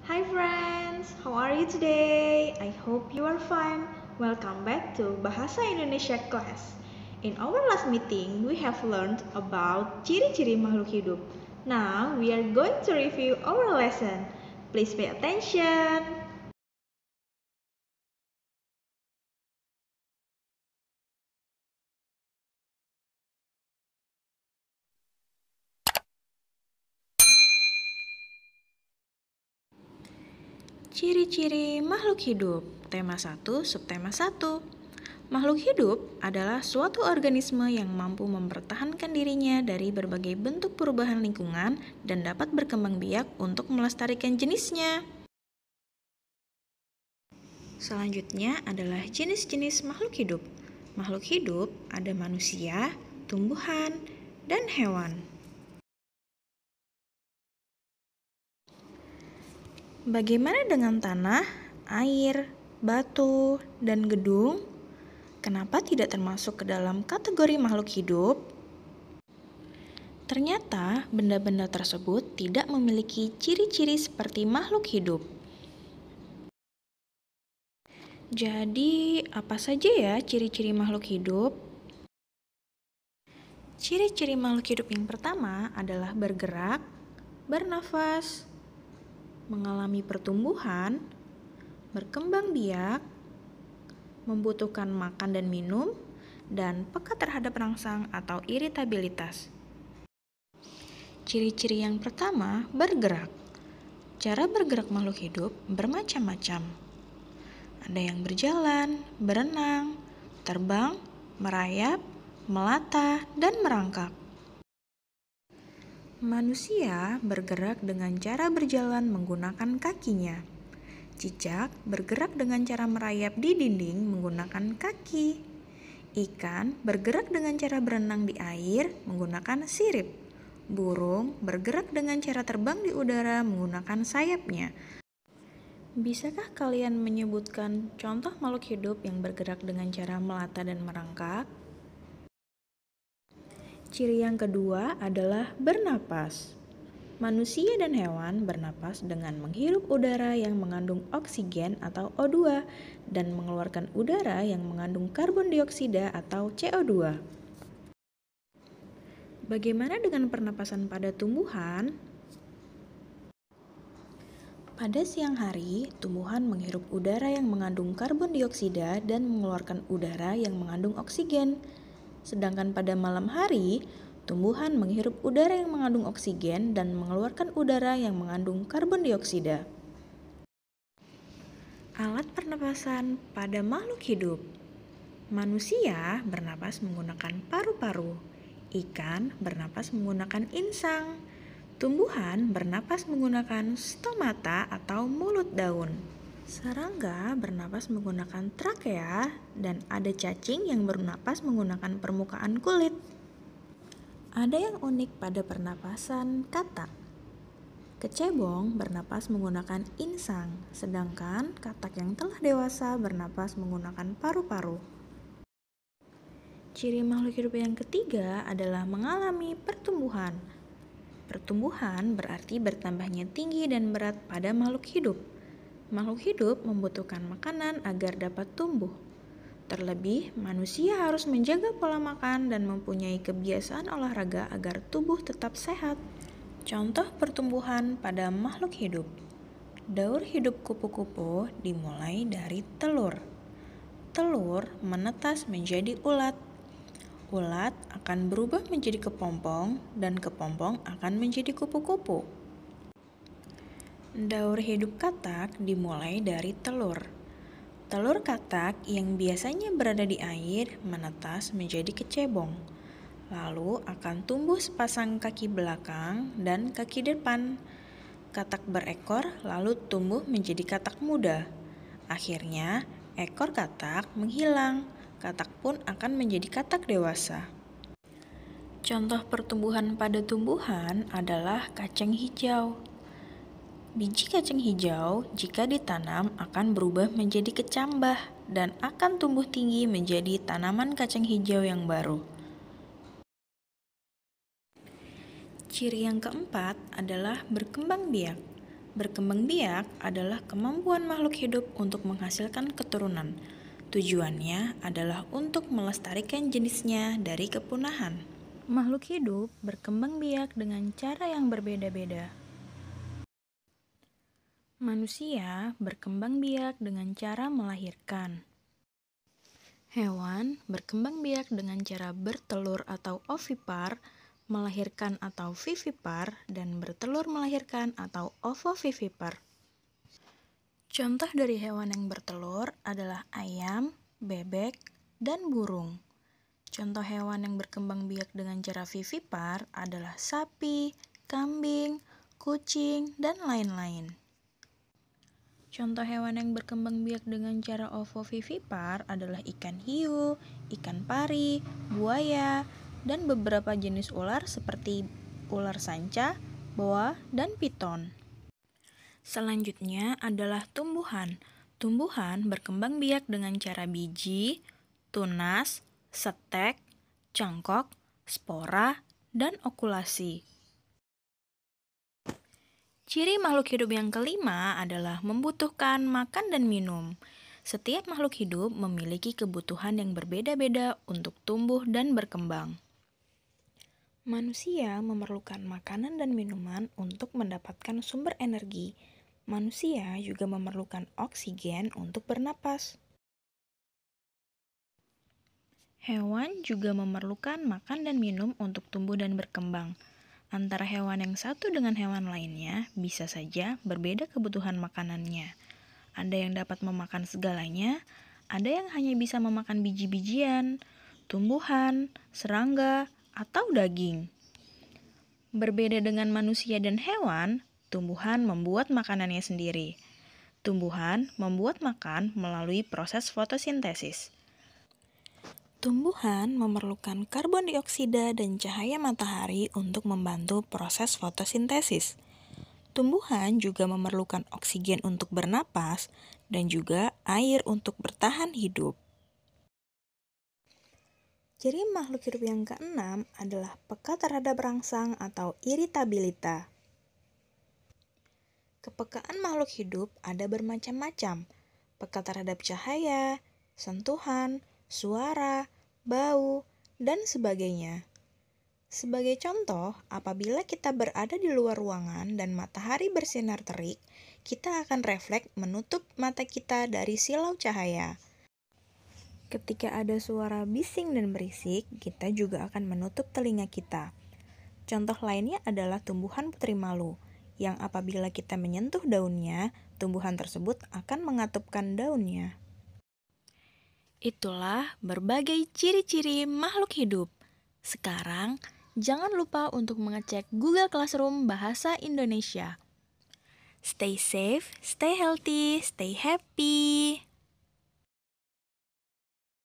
Hi friends, how are you today? I hope you are fine. Welcome back to Bahasa Indonesia class. In our last meeting, we have learned about ciri-ciri makhluk hidup. Now, we are going to review our lesson. Please pay attention. Ciri-ciri makhluk hidup. Tema 1, subtema 1. Makhluk hidup adalah suatu organisme yang mampu mempertahankan dirinya dari berbagai bentuk perubahan lingkungan dan dapat berkembang biak untuk melestarikan jenisnya. Selanjutnya adalah jenis-jenis makhluk hidup. Makhluk hidup ada manusia, tumbuhan, dan hewan. Bagaimana dengan tanah, air, batu, dan gedung? Kenapa tidak termasuk ke dalam kategori makhluk hidup? Ternyata benda-benda tersebut tidak memiliki ciri-ciri seperti makhluk hidup. Jadi, apa saja ya ciri-ciri makhluk hidup? Ciri-ciri makhluk hidup yang pertama adalah bergerak, bernafas, mengalami pertumbuhan, berkembang biak, membutuhkan makan dan minum, dan peka terhadap rangsang atau iritabilitas. Ciri-ciri yang pertama, bergerak. Cara bergerak makhluk hidup bermacam-macam. Ada yang berjalan, berenang, terbang, merayap, melata, dan merangkak. Manusia bergerak dengan cara berjalan menggunakan kakinya. Cicak bergerak dengan cara merayap di dinding menggunakan kaki. Ikan bergerak dengan cara berenang di air menggunakan sirip. Burung bergerak dengan cara terbang di udara menggunakan sayapnya. Bisakah kalian menyebutkan contoh makhluk hidup yang bergerak dengan cara melata dan merangkak? Ciri yang kedua adalah bernapas. Manusia dan hewan bernapas dengan menghirup udara yang mengandung oksigen atau O2 dan mengeluarkan udara yang mengandung karbon dioksida atau CO2. Bagaimana dengan pernapasan pada tumbuhan? Pada siang hari, tumbuhan menghirup udara yang mengandung karbon dioksida dan mengeluarkan udara yang mengandung oksigen. Sedangkan pada malam hari, tumbuhan menghirup udara yang mengandung oksigen dan mengeluarkan udara yang mengandung karbon dioksida. Alat pernapasan pada makhluk hidup. Manusia bernapas menggunakan paru-paru. Ikan bernapas menggunakan insang. Tumbuhan bernapas menggunakan stomata atau mulut daun. Serangga bernapas menggunakan trakea dan ada cacing yang bernapas menggunakan permukaan kulit. Ada yang unik pada pernapasan katak. Kecebong bernapas menggunakan insang, sedangkan katak yang telah dewasa bernapas menggunakan paru-paru. Ciri makhluk hidup yang ketiga adalah mengalami pertumbuhan. Pertumbuhan berarti bertambahnya tinggi dan berat pada makhluk hidup. Makhluk hidup membutuhkan makanan agar dapat tumbuh. Terlebih, manusia harus menjaga pola makan dan mempunyai kebiasaan olahraga agar tubuh tetap sehat. Contoh pertumbuhan pada makhluk hidup. Daur hidup kupu-kupu dimulai dari telur. Telur menetas menjadi ulat. Ulat akan berubah menjadi kepompong dan kepompong akan menjadi kupu-kupu. Daur hidup katak dimulai dari telur. Telur katak yang biasanya berada di air menetas menjadi kecebong. Lalu akan tumbuh sepasang kaki belakang dan kaki depan. Katak berekor lalu tumbuh menjadi katak muda. Akhirnya, ekor katak menghilang. Katak pun akan menjadi katak dewasa. Contoh pertumbuhan pada tumbuhan adalah kacang hijau. Biji kacang hijau jika ditanam akan berubah menjadi kecambah dan akan tumbuh tinggi menjadi tanaman kacang hijau yang baru. Ciri yang keempat adalah berkembang biak. Berkembang biak adalah kemampuan makhluk hidup untuk menghasilkan keturunan. Tujuannya adalah untuk melestarikan jenisnya dari kepunahan. Makhluk hidup berkembang biak dengan cara yang berbeda-beda. Manusia berkembang biak dengan cara melahirkan. Hewan berkembang biak dengan cara bertelur atau ovipar, melahirkan atau vivipar, dan bertelur melahirkan atau ovovivipar. Contoh dari hewan yang bertelur adalah ayam, bebek, dan burung. Contoh hewan yang berkembang biak dengan cara vivipar adalah sapi, kambing, kucing, dan lain-lain. Contoh hewan yang berkembang biak dengan cara ovovivipar adalah ikan hiu, ikan pari, buaya, dan beberapa jenis ular seperti ular sanca, boa, dan piton. Selanjutnya adalah tumbuhan. Tumbuhan berkembang biak dengan cara biji, tunas, setek, cangkok, spora, dan okulasi. Ciri makhluk hidup yang kelima adalah membutuhkan makan dan minum. Setiap makhluk hidup memiliki kebutuhan yang berbeda-beda untuk tumbuh dan berkembang. Manusia memerlukan makanan dan minuman untuk mendapatkan sumber energi. Manusia juga memerlukan oksigen untuk bernapas. Hewan juga memerlukan makan dan minum untuk tumbuh dan berkembang. Antara hewan yang satu dengan hewan lainnya bisa saja berbeda kebutuhan makanannya. Ada yang dapat memakan segalanya, ada yang hanya bisa memakan biji-bijian, tumbuhan, serangga, atau daging. Berbeda dengan manusia dan hewan, tumbuhan membuat makanannya sendiri. Tumbuhan membuat makan melalui proses fotosintesis. Tumbuhan memerlukan karbon dioksida dan cahaya matahari untuk membantu proses fotosintesis. Tumbuhan juga memerlukan oksigen untuk bernapas dan juga air untuk bertahan hidup. Ciri makhluk hidup yang keenam adalah peka terhadap rangsang atau iritabilitas. Kepekaan makhluk hidup ada bermacam-macam. Peka terhadap cahaya, sentuhan, suara, bau, dan sebagainya. Sebagai contoh, apabila kita berada di luar ruangan dan matahari bersinar terik, kita akan refleks menutup mata kita dari silau cahaya. Ketika ada suara bising dan berisik, kita juga akan menutup telinga kita. Contoh lainnya adalah tumbuhan putri malu, yang apabila kita menyentuh daunnya, tumbuhan tersebut akan mengatupkan daunnya. Itulah berbagai ciri-ciri makhluk hidup. Sekarang, jangan lupa untuk mengecek Google Classroom Bahasa Indonesia. Stay safe, stay healthy, stay happy.